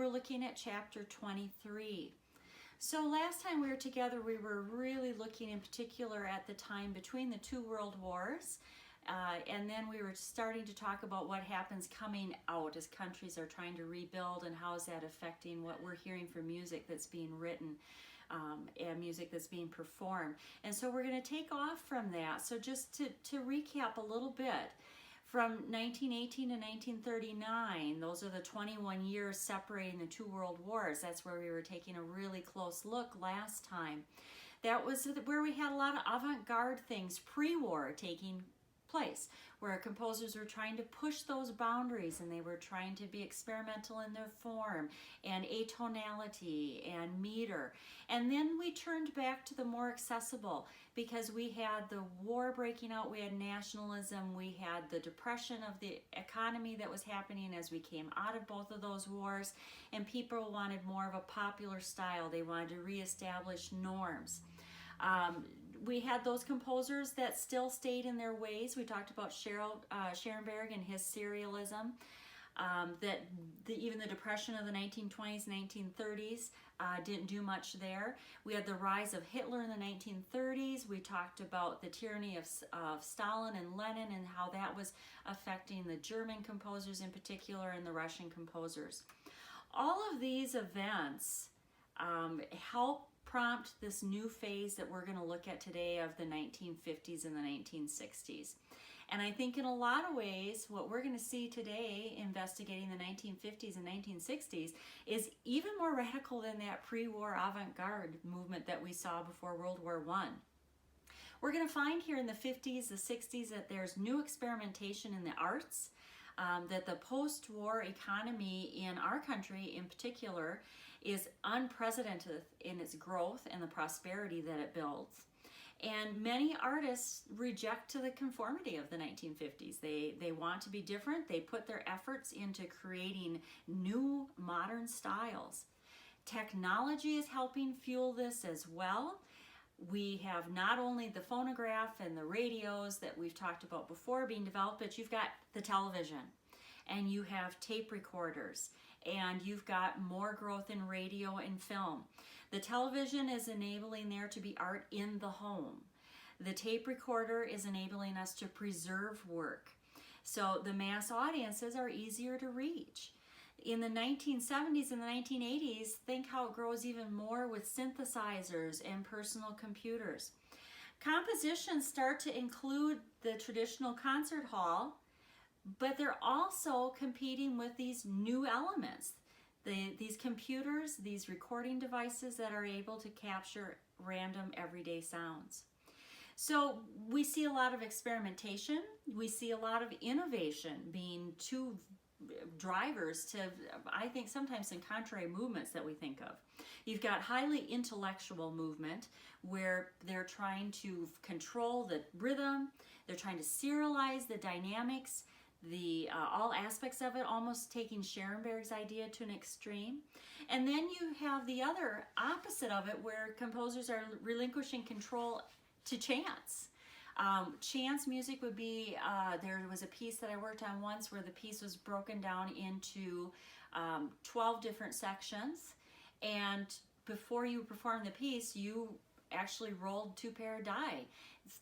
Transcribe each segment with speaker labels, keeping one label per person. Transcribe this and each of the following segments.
Speaker 1: looking at chapter 23. So last time we were together, we were really looking in particular at the time between the two world wars. And then we were starting to talk about what happens coming out as countries are trying to rebuild, and how is that affecting what we're hearing from music that's being written and music that's being performed. And so we're going to take off from that. So just to recap a little bit, from 1918 to 1939, those are the 21 years separating the two world wars. That's where we were taking a really close look last time. That was where we had a lot of avant-garde things pre-war taking place, where composers were trying to push those boundaries, and they were trying to be experimental in their form and atonality and meter. And then we turned back to the more accessible, because we had the war breaking out, we had nationalism, we had the depression of the economy that was happening as we came out of both of those wars, and people wanted more of a popular style. They wanted to reestablish norms. We had those composers that still stayed in their ways. We talked about Schoenberg and his serialism, even the depression of the 1920s, 1930s didn't do much there. We had the rise of Hitler in the 1930s. We talked about the tyranny of Stalin and Lenin, and how that was affecting the German composers in particular, and the Russian composers. All of these events help prompt this new phase that we're going to look at today of the 1950s and the 1960s. And I think in a lot of ways, what we're going to see today, investigating the 1950s and 1960s, is even more radical than that pre-war avant-garde movement that we saw before World War I. We're going to find here in the 50s, the 60s, that there's new experimentation in the arts, that the post-war economy in our country in particular is unprecedented in its growth and the prosperity that it builds. And many artists reject the conformity of the 1950s. They want to be different. They put their efforts into creating new modern styles. Technology is helping fuel this as well. We have not only the phonograph and the radios that we've talked about before being developed, but you've got the television, and you have tape recorders, and you've got more growth in radio and film. The television is enabling there to be art in the home. The tape recorder is enabling us to preserve work. So the mass audiences are easier to reach. In the 1970s and the 1980s, think how it grows even more with synthesizers and personal computers. Compositions start to include the traditional concert hall, but they're also competing with these new elements. These computers, these recording devices that are able to capture random everyday sounds. So we see a lot of experimentation. We see a lot of innovation being two drivers to, I think, sometimes some contrary movements that we think of. You've got highly intellectual movement where they're trying to control the rhythm, they're trying to serialize the dynamics, all aspects of it, almost taking Schoenberg's idea to an extreme. And then you have the other opposite of it, where composers are relinquishing control to chance. Chance music would be, there was a piece that I worked on once where the piece was broken down into 12 different sections, and before you perform the piece, you actually rolled 2 pair of die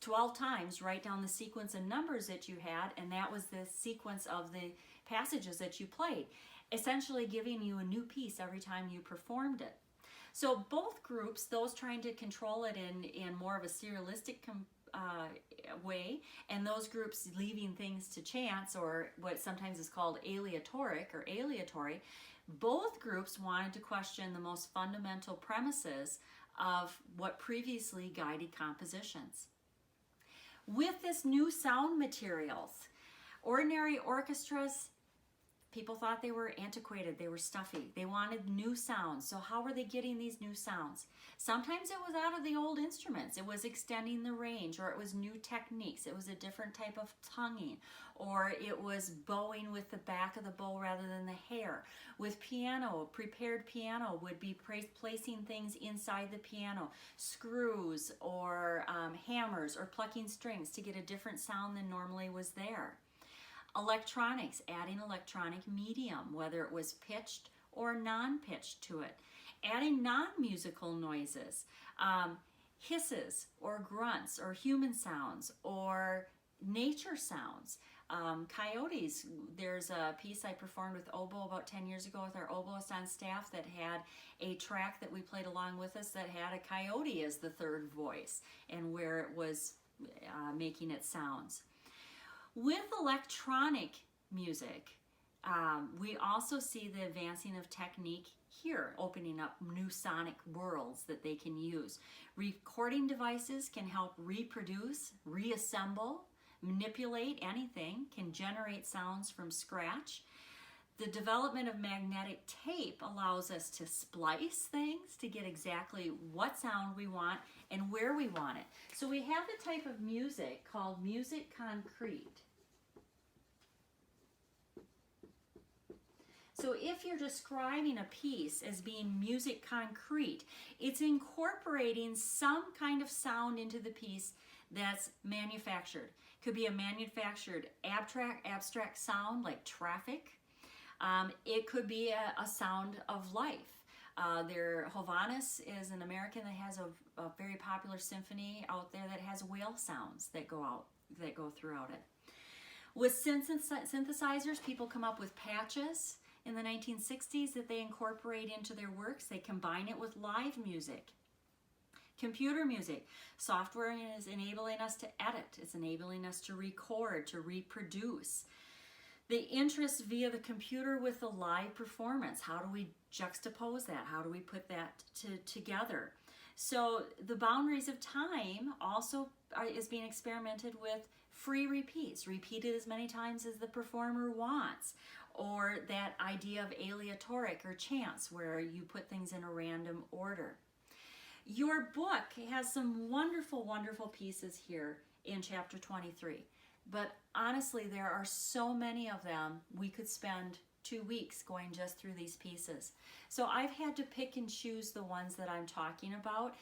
Speaker 1: 12 times, write down the sequence of numbers that you had, and that was the sequence of the passages that you played, essentially giving you a new piece every time you performed it. So both groups, those trying to control it in more of a serialistic way, and those groups leaving things to chance, or what sometimes is called aleatoric or aleatory, both groups wanted to question the most fundamental premises of what previously guided compositions. With this new sound materials, ordinary orchestras, people thought they were antiquated, they were stuffy, they wanted new sounds. So how were they getting these new sounds? Sometimes it was out of the old instruments, it was extending the range, or it was new techniques, it was a different type of tonguing, or it was bowing with the back of the bow rather than the hair. With piano, prepared piano would be placing things inside the piano, screws or hammers or plucking strings to get a different sound than normally was there. Electronics, adding electronic medium, whether it was pitched or non-pitched to it. Adding non-musical noises, hisses or grunts or human sounds or nature sounds. Coyotes, there's a piece I performed with oboe about 10 years ago with our oboist on staff that had a track that we played along with us that had a coyote as the third voice and where it was making its sounds. With electronic music, we also see the advancing of technique here, opening up new sonic worlds that they can use. Recording devices can help reproduce, reassemble, manipulate anything, can generate sounds from scratch. The development of magnetic tape allows us to splice things to get exactly what sound we want and where we want it. So we have a type of music called music concrete. So if you're describing a piece as being music concrete, it's incorporating some kind of sound into the piece that's manufactured. Could be a manufactured abstract sound like traffic. It could be a sound of life. Hovhaness is an American that has a very popular symphony out there that has whale sounds that go throughout it. With synthesizers, people come up with patches in the 1960s that they incorporate into their works. They combine it with live music. Computer music. Software is enabling us to edit. It's enabling us to record, to reproduce. The interest via the computer with the live performance. How do we juxtapose that? How do we put that together? So the boundaries of time also is being experimented with. Free repeats, repeated as many times as the performer wants, or that idea of aleatoric or chance where you put things in a random order. Your book has some wonderful, wonderful pieces here in chapter 23, but honestly there are so many of them we could spend 2 weeks going just through these pieces. So I've had to pick and choose the ones that I'm talking about.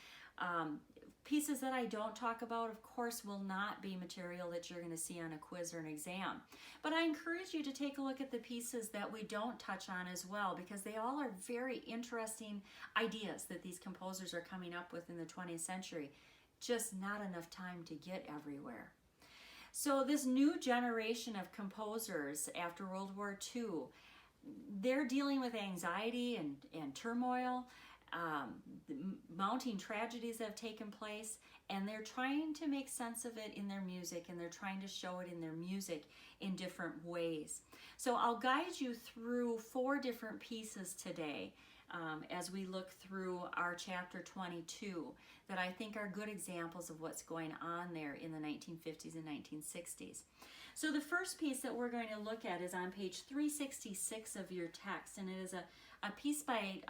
Speaker 1: Pieces that I don't talk about, of course, will not be material that you're going to see on a quiz or an exam. But I encourage you to take a look at the pieces that we don't touch on as well, because they all are very interesting ideas that these composers are coming up with in the 20th century. Just not enough time to get everywhere. So this new generation of composers after World War II, they're dealing with anxiety and turmoil. Mounting tragedies that have taken place, and they're trying to make sense of it in their music, and they're trying to show it in their music in different ways. So I'll guide you through 4 different pieces today as we look through our chapter 22 that I think are good examples of what's going on there in the 1950s and 1960s. So the first piece that we're going to look at is on page 366 of your text, and it is a piece by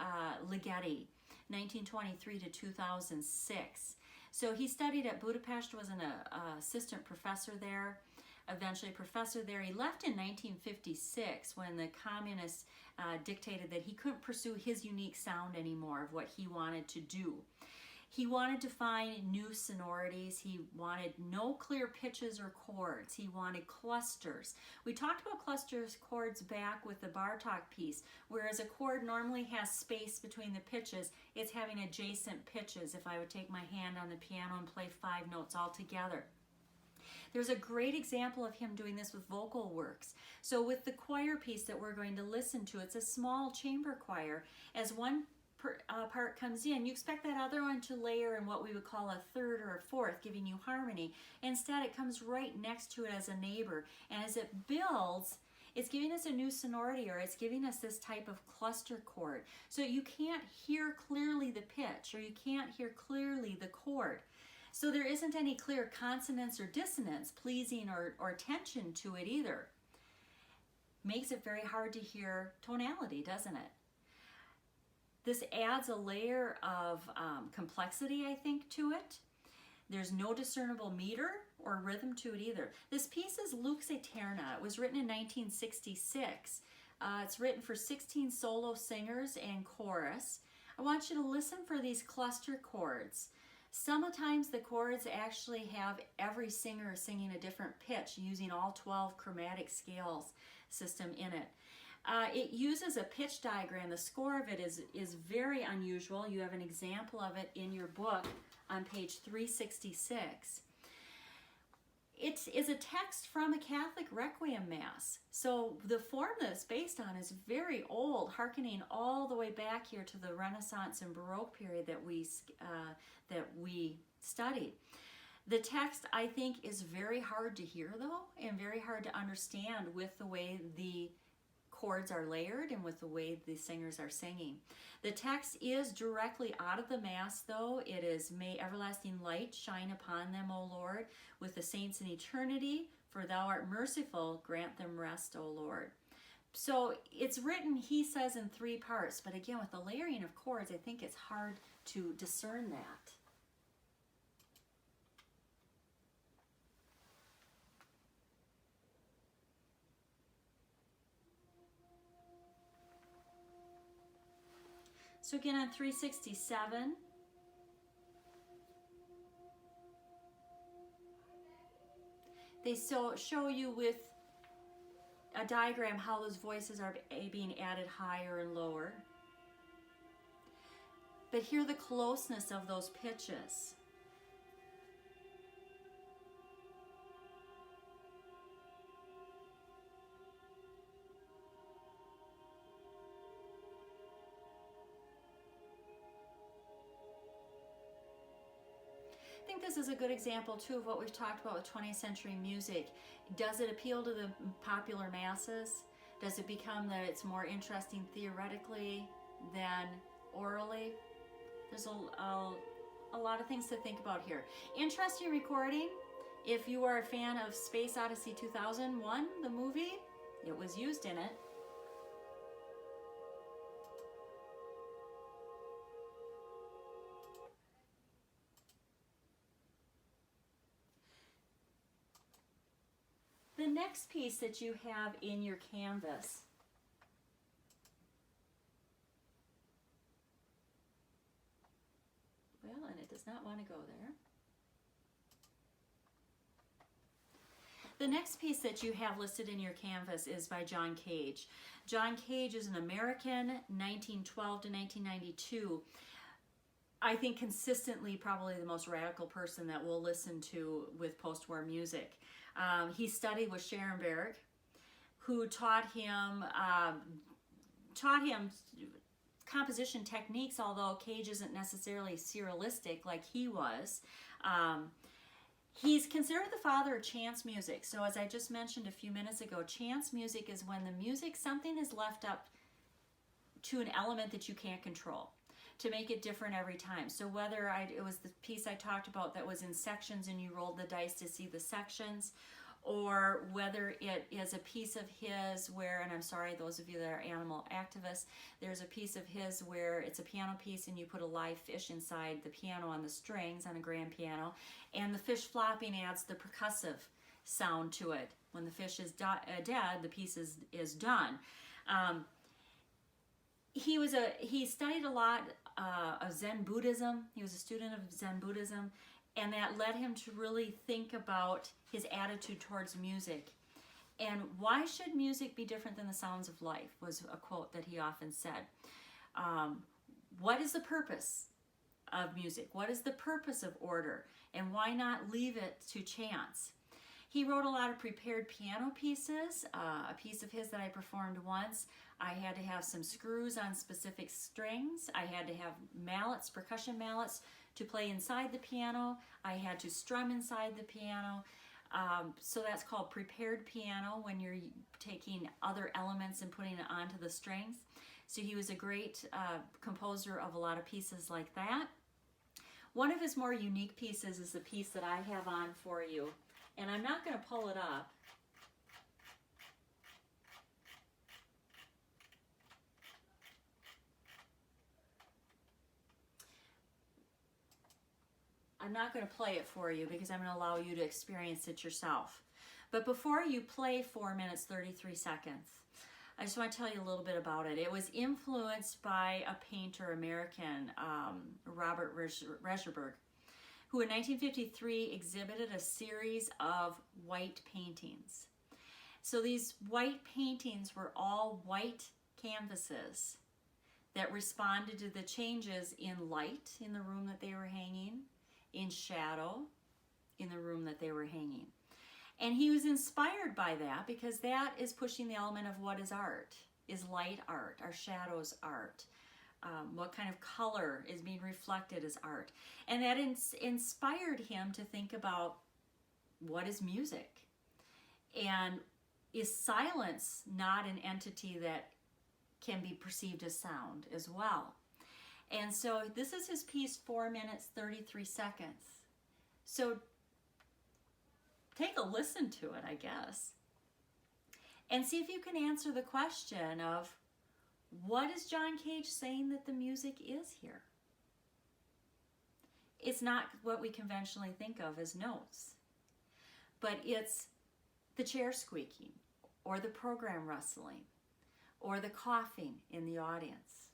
Speaker 1: Ligeti, 1923 to 2006. So he studied at Budapest, was an assistant professor there, eventually professor there. He left in 1956 when the communists dictated that he couldn't pursue his unique sound anymore of what he wanted to do. He wanted to find new sonorities. He wanted no clear pitches or chords. He wanted clusters. We talked about clusters chords back with the Bartók piece, whereas a chord normally has space between the pitches. It's having adjacent pitches. If I would take my hand on the piano and play 5 notes all together. There's a great example of him doing this with vocal works. So with the choir piece that we're going to listen to, it's a small chamber choir. As one part comes in, you expect that other one to layer in what we would call a third or a fourth, giving you harmony. Instead, it comes right next to it as a neighbor. And as it builds, it's giving us a new sonority, or it's giving us this type of cluster chord. So you can't hear clearly the pitch, or you can't hear clearly the chord. So there isn't any clear consonance or dissonance, pleasing or tension to it either. Makes it very hard to hear tonality, doesn't it? This adds a layer of complexity, I think, to it. There's no discernible meter or rhythm to it either. This piece is Lux Aeterna. It was written in 1966. It's written for 16 solo singers and chorus. I want you to listen for these cluster chords. Sometimes the chords actually have every singer singing a different pitch using all 12 chromatic scales system in it. It uses a pitch diagram. The score of it is very unusual. You have an example of it in your book on page 366. It is a text from a Catholic Requiem Mass. So the form that it's based on is very old, hearkening all the way back here to the Renaissance and Baroque period that we studied. The text, I think, is very hard to hear, though, and very hard to understand with the way the chords are layered and with the way the singers are singing. The text is directly out of the Mass, though. It is, "May everlasting light shine upon them, O Lord, with the saints in eternity, for thou art merciful, grant them rest, O Lord." So it's written, he says, in 3 parts, but again, with the layering of chords, I think it's hard to discern that. So again, on 367, they show you with a diagram how those voices are being added higher and lower. But hear the closeness of those pitches. I think this is a good example too of what we've talked about with 20th century music. Does it appeal to the popular masses? Does it become that it's more interesting theoretically than orally? There's a lot of things to think about here. Interesting recording. If you are a fan of Space Odyssey 2001, the movie, it was used in it. The next piece that you have in your canvas and it does not want to go there. The next piece that you have listed in your canvas is by John Cage. John Cage is an American, 1912 to 1992. I think consistently probably the most radical person that we'll listen to with post-war music. He studied with Schoenberg, who taught him composition techniques, although Cage isn't necessarily serialistic like he was. He's considered the father of chance music. So as I just mentioned a few minutes ago, chance music is when the music, something is left up to an element that you can't control to make it different every time. So whether it was the piece I talked about that was in sections and you rolled the dice to see the sections, or whether it is a piece of his where, and I'm sorry, those of you that are animal activists, there's a piece of his where it's a piano piece and you put a live fish inside the piano on the strings on a grand piano, and the fish flopping adds the percussive sound to it. When the fish is dead, the piece is done. He studied a lot of Zen Buddhism. He was a student of Zen Buddhism, and that led him to really think about his attitude towards music. And why should music be different than the sounds of life was a quote that he often said. What is the purpose of music? What is the purpose of order? And why not leave it to chance? He wrote a lot of prepared piano pieces. A piece of his that I performed once, I had to have some screws on specific strings. I had to have mallets, percussion mallets, to play inside the piano. I had to strum inside the piano. So that's called prepared piano, when you're taking other elements and putting it onto the strings. So he was a great composer of a lot of pieces like that. One of his more unique pieces is the piece that I have on for you. And I'm not going to pull it up. I'm not going to play it for you because I'm going to allow you to experience it yourself. But before you play 4 minutes, 33 seconds, I just want to tell you a little bit about it. It was influenced by a painter, American, Robert Rauschenberg, who in 1953 exhibited a series of white paintings. So these white paintings were all white canvases that responded to the changes in light in the room that they were hanging, in shadow in the room that they were hanging. And he was inspired by that because that is pushing the element of what is art. Is light art? Are shadows art? What kind of color is being reflected as art? And that inspired him to think about what is music? And is silence not an entity that can be perceived as sound as well? And so this is his piece, 4 minutes, 33 seconds. So take a listen to it, I guess, and see if you can answer the question of, what is John Cage saying that the music is here? It's not what we conventionally think of as notes, but it's the chair squeaking, or the program rustling, or the coughing in the audience.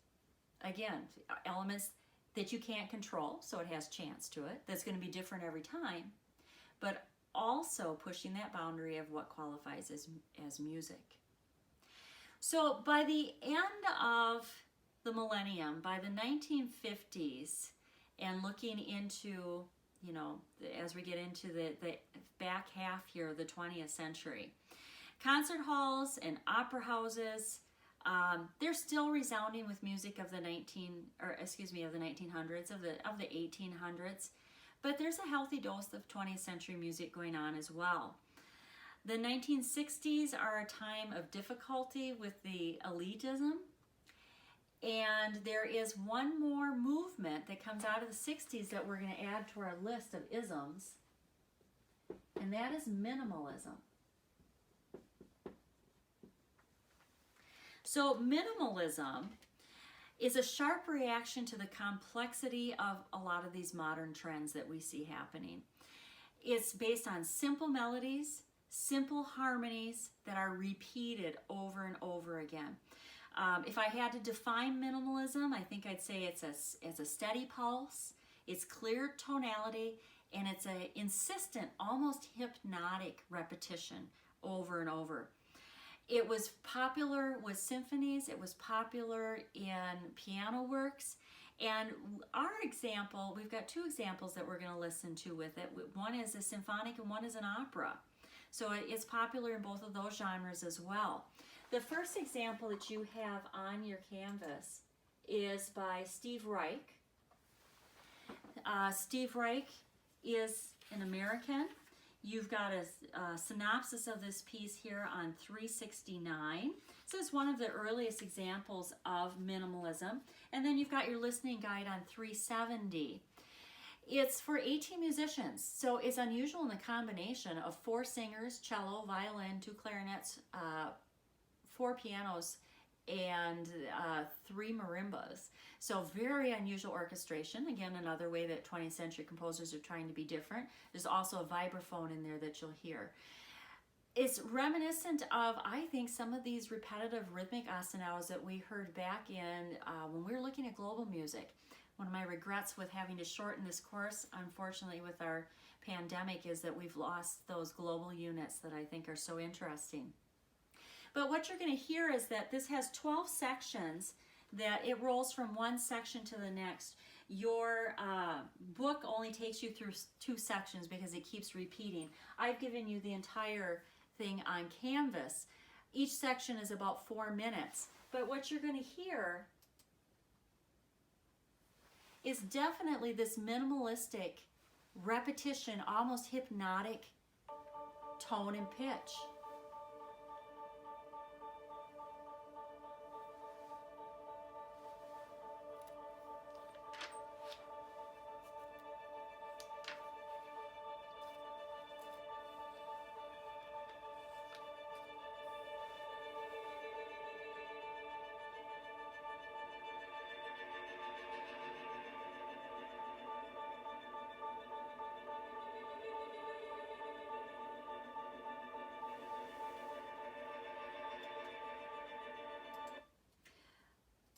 Speaker 1: Again, elements that you can't control, so it has chance to it, that's going to be different every time, but also pushing that boundary of what qualifies as music. So by the end of the millennium, by the 1950s, and looking into, you know, as we get into the back half here of the 20th century, concert halls and opera houses, they're still resounding with music of the 1900s, of the 1800s, but there's a healthy dose of 20th century music going on as well. The 1960s are a time of difficulty with the elitism, and there is one more movement that comes out of the 60s that we're going to add to our list of isms, and that is minimalism. So minimalism is a sharp reaction to the complexity of a lot of these modern trends that we see happening. It's based on simple melodies, simple harmonies that are repeated over and over again. If I had to define minimalism, I think I'd say it's a steady pulse, it's clear tonality, and it's an insistent, almost hypnotic repetition over and over. It was popular with symphonies, it was popular in piano works, and our example, we've got two examples that we're going to listen to with it. One is a symphonic and one is an opera. So it's popular in both of those genres as well. The first example that you have on your canvas is by Steve Reich. Steve Reich is an American. You've got a synopsis of this piece here on 369. So it's one of the earliest examples of minimalism. And then you've got your listening guide on 370. It's for 18 musicians, so it's unusual in the combination of 4 singers, cello, violin, 2 clarinets, 4 pianos, and 3 marimbas. So very unusual orchestration. Again, another way that 20th century composers are trying to be different. There's also a vibraphone in there that you'll hear. It's reminiscent of, I think, some of these repetitive rhythmic asanas that we heard back in when we were looking at global music. One of my regrets with having to shorten this course, unfortunately, with our pandemic, is that we've lost those global units that I think are so interesting. But what you're going to hear is that this has 12 sections, that it rolls from one section to the next. Your book only takes you through 2 sections because it keeps repeating. I've given you the entire thing on canvas. Each section is about 4 minutes. But what you're going to hear is definitely this minimalistic repetition, almost hypnotic tone and pitch.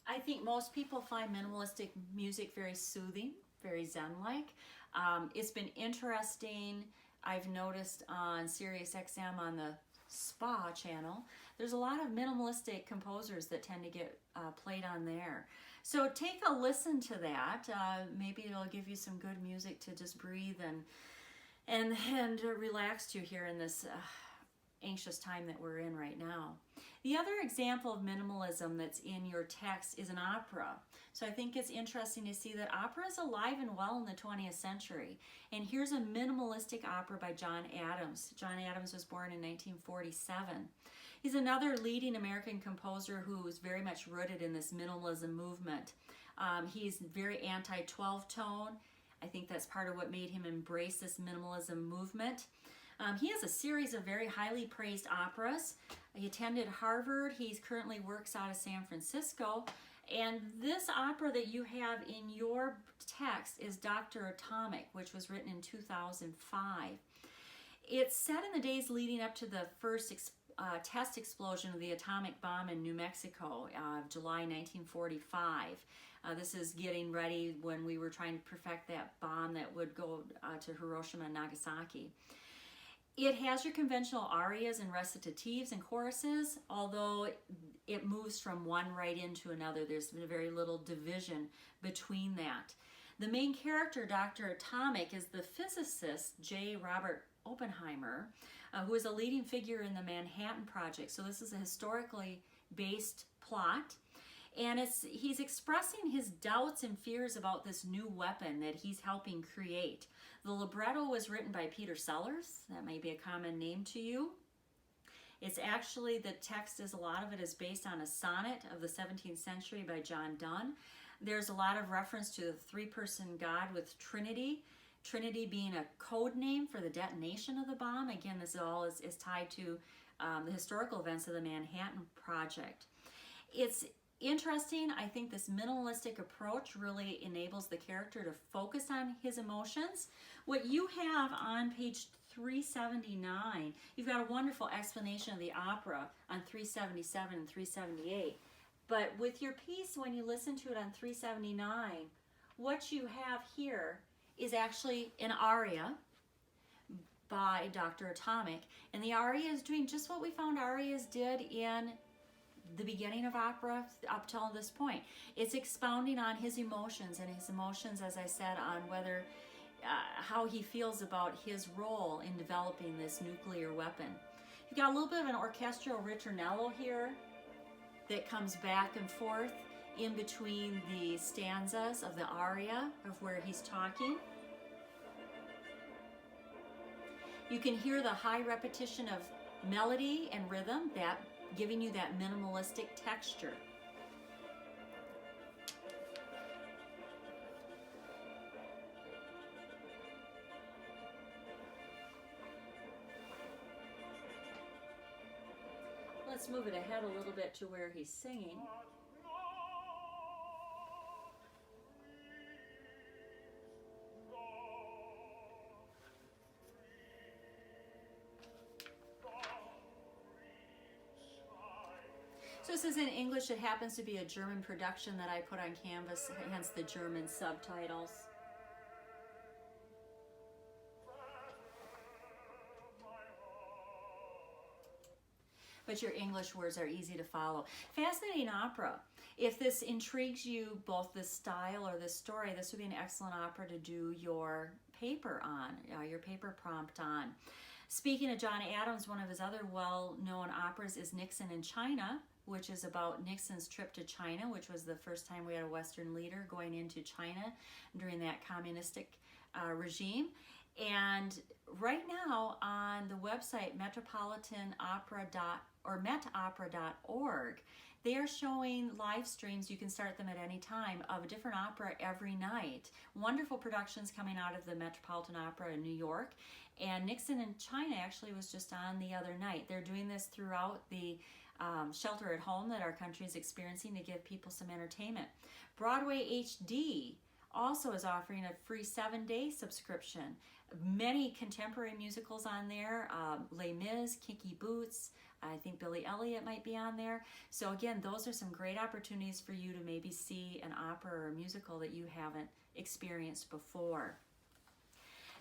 Speaker 1: I think most people find minimalistic music very soothing, very zen-like. It's been interesting. I've noticed on Sirius XM on the Spa channel, there's a lot of minimalistic composers that tend to get played on there. So take a listen to that. Maybe it'll give you some good music to just breathe and relax to here in this anxious time that we're in right now. The other example of minimalism that's in your text is an opera. So I think it's interesting to see that opera is alive and well in the 20th century. And here's a minimalistic opera by John Adams. John Adams was born in 1947. He's another leading American composer who is very much rooted in this minimalism movement. He's very anti-12 tone. I think that's part of what made him embrace this minimalism movement. He has a series of very highly praised operas. He attended Harvard. He currently works out of San Francisco. And this opera that you have in your text is Dr. Atomic, which was written in 2005. It's set in the days leading up to the first test explosion of the atomic bomb in New Mexico, July 1945. This is getting ready when we were trying to perfect that bomb that would go to Hiroshima and Nagasaki. It has your conventional arias and recitatives and choruses, although it moves from one right into another. There's very little division between that. The main character, Dr. Atomic, is the physicist J. Robert Oppenheimer, who is a leading figure in the Manhattan Project. So this is a historically based plot. And he's expressing his doubts and fears about this new weapon that he's helping create. The libretto was written by Peter Sellers. That may be a common name to you. It's actually, the text is, a lot of it is based on a sonnet of the 17th century by John Donne. There's a lot of reference to the three-person God with Trinity. Trinity being a code name for the detonation of the bomb. Again, this all is tied to the historical events of the Manhattan Project. It's interesting. I think this minimalistic approach really enables the character to focus on his emotions. What you have on page 379, you've got a wonderful explanation of the opera on 377 and 378. But with your piece, when you listen to it on 379, what you have here is actually an aria by Dr. Atomic. And the aria is doing just what we found arias did in the beginning of opera up till this point. It's expounding on his emotions, and his emotions, as I said, on whether how he feels about his role in developing this nuclear weapon. You've got a little bit of an orchestral ritornello here that comes back and forth in between the stanzas of the aria of where he's talking. You can hear the high repetition of melody and rhythm, that giving you that minimalistic texture. Let's move it ahead a little bit to where he's singing. So this is in English. It happens to be a German production that I put on Canvas, hence the German subtitles. But your English words are easy to follow. Fascinating opera. If this intrigues you, both this style or this story, this would be an excellent opera to do your paper on, your paper prompt on. Speaking of John Adams, one of his other well-known operas is Nixon in China, which is about Nixon's trip to China, which was the first time we had a Western leader going into China during that communistic regime. And right now on the website metopop.org, they are showing live streams. You can start them at any time of a different opera every night. Wonderful productions coming out of the Metropolitan Opera in New York. And Nixon in China actually was just on the other night. They're doing this throughout the shelter at home that our country is experiencing to give people some entertainment. Broadway HD also is offering a free 7-day subscription. Many contemporary musicals on there, Les Mis, Kinky Boots, I think Billy Elliot might be on there. So again, those are some great opportunities for you to maybe see an opera or a musical that you haven't experienced before.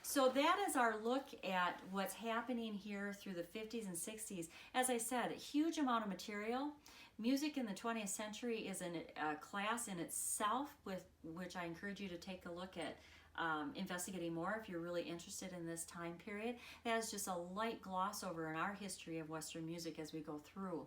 Speaker 1: So that is our look at what's happening here through the 50s and 60s. As I said, a huge amount of material. Music in the 20th century is a class in itself, with which I encourage you to take a look at investigating more if you're really interested in this time period. That is just a light gloss over in our history of Western music as we go through.